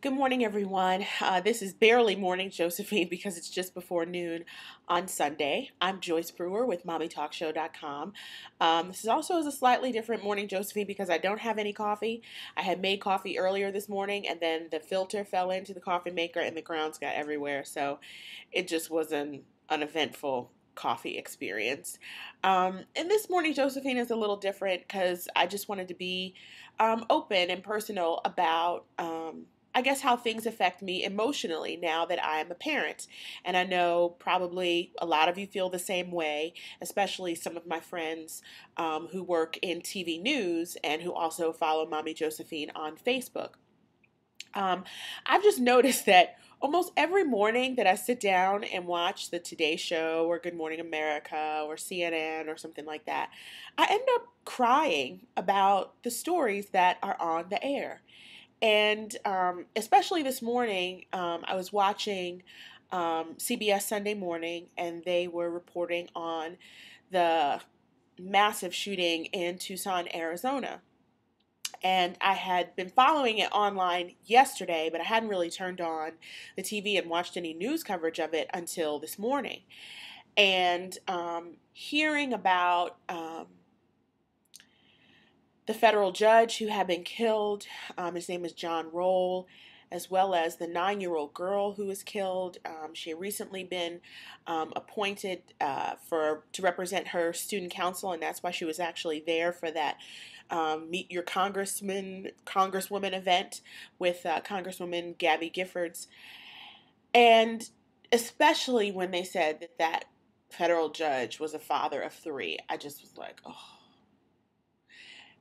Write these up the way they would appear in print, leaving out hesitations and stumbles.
Good morning, everyone. This is barely morning Josephine because it's just before noon on Sunday. I'm Joyce Brewer with MommyTalkShow.com. This is also a slightly different morning Josephine because I don't have any coffee. I had made coffee earlier this morning and then the filter fell into the coffee maker and the grounds got everywhere. So it just was an uneventful coffee experience. And this morning Josephine is a little different because I just wanted to be open and personal about. I guess how things affect me emotionally now that I am a parent. And I know probably a lot of you feel the same way, especially some of my friends who work in TV news and who also follow Mommy Josephine on Facebook. Um, I've just noticed that almost every morning that I sit down and watch the Today Show or Good Morning America or CNN or something like that, I end up crying about the stories that are on the air. And especially this morning, I was watching CBS Sunday Morning, and they were reporting on the massive shooting in Tucson, Arizona. And I had been following it online yesterday, but I hadn't really turned on the TV and watched any news coverage of it until this morning. And hearing about the federal judge who had been killed. His name is John Roll, as well as the 9-year-old girl who was killed. She had recently been appointed to represent her student council, and that's why she was actually there for that Meet Your Congresswoman event with Congresswoman Gabby Giffords. And especially when they said that federal judge was a father of three, I just was like, oh.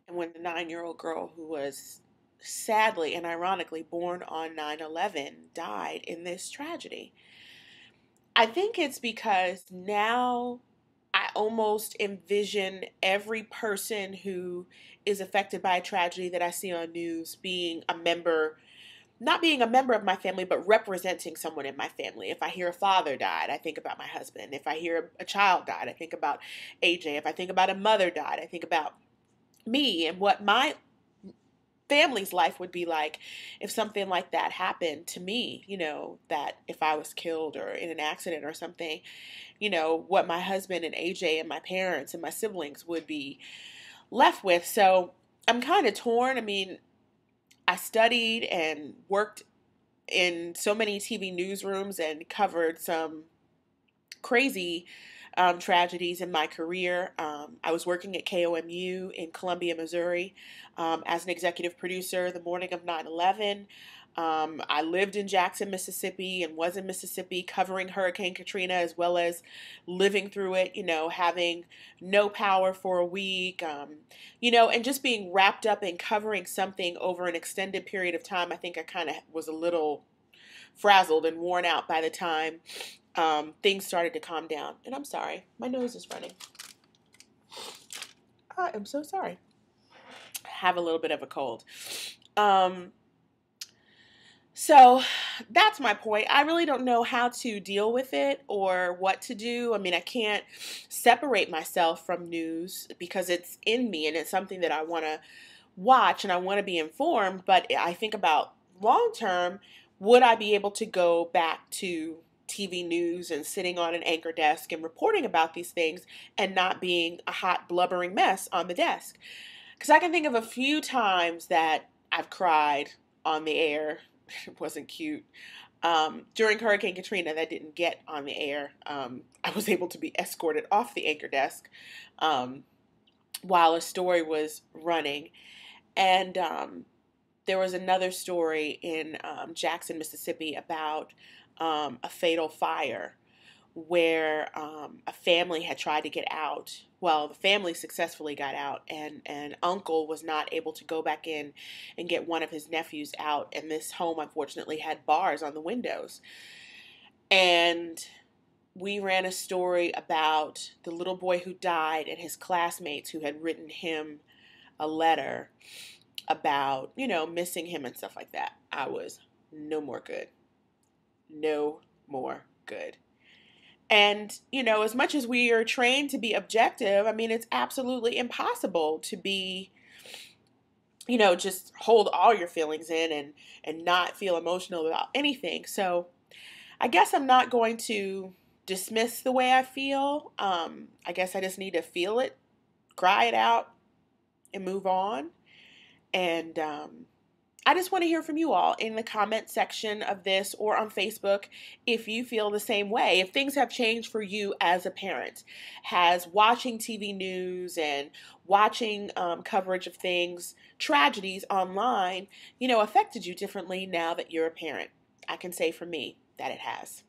And when the 9-year-old girl who was sadly and ironically born on 9/11 died in this tragedy. I think it's because now I almost envision every person who is affected by a tragedy that I see on news being a member, not being a member of my family, but representing someone in my family. If I hear a father died, I think about my husband. If I hear a child died, I think about AJ. If I think about a mother died, I think about me and what my family's life would be like if something like that happened to me, that if I was killed or in an accident or something, what my husband and AJ and my parents and my siblings would be left with. So I'm kind of torn. I mean, I studied and worked in so many TV newsrooms and covered some crazy tragedies in my career. I was working at KOMU in Columbia, Missouri, as an executive producer the morning of 9/11. I lived in Jackson, Mississippi, and was in Mississippi covering Hurricane Katrina as well as living through it, having no power for a week, and just being wrapped up in covering something over an extended period of time. I think I kind of was a little frazzled and worn out by the time things started to calm down. And I'm sorry, my nose is running. I am so sorry. I have a little bit of a cold. Um, so that's my point. I really don't know how to deal with it or what to do. I mean, I can't separate myself from news because it's in me and it's something that I want to watch and I want to be informed. But I think about long term, would I be able to go back to TV news and sitting on an anchor desk and reporting about these things and not being a hot, blubbering mess on the desk? Because I can think of a few times that I've cried on the air. It wasn't cute. During Hurricane Katrina, that didn't get on the air. I was able to be escorted off the anchor desk um, while a story was running. And there was another story in Jackson, Mississippi about a fatal fire where a family had tried to get out. Well, the family successfully got out, and an uncle was not able to go back in and get one of his nephews out. And this home, unfortunately, had bars on the windows. And we ran a story about the little boy who died and his classmates who had written him a letter about, missing him and stuff like that. I was no more good. No more good. And, as much as we are trained to be objective, I mean, it's absolutely impossible to be just hold all your feelings in and not feel emotional about anything. So I guess I'm not going to dismiss the way I feel. I guess I just need to feel it, cry it out, and move on. And I just want to hear from you all in the comment section of this or on Facebook if you feel the same way. If things have changed for you as a parent, has watching TV news and watching coverage of things, tragedies online, affected you differently now that you're a parent. I can say for me that it has.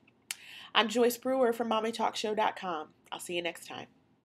I'm Joyce Brewer from MommyTalkShow.com. I'll see you next time.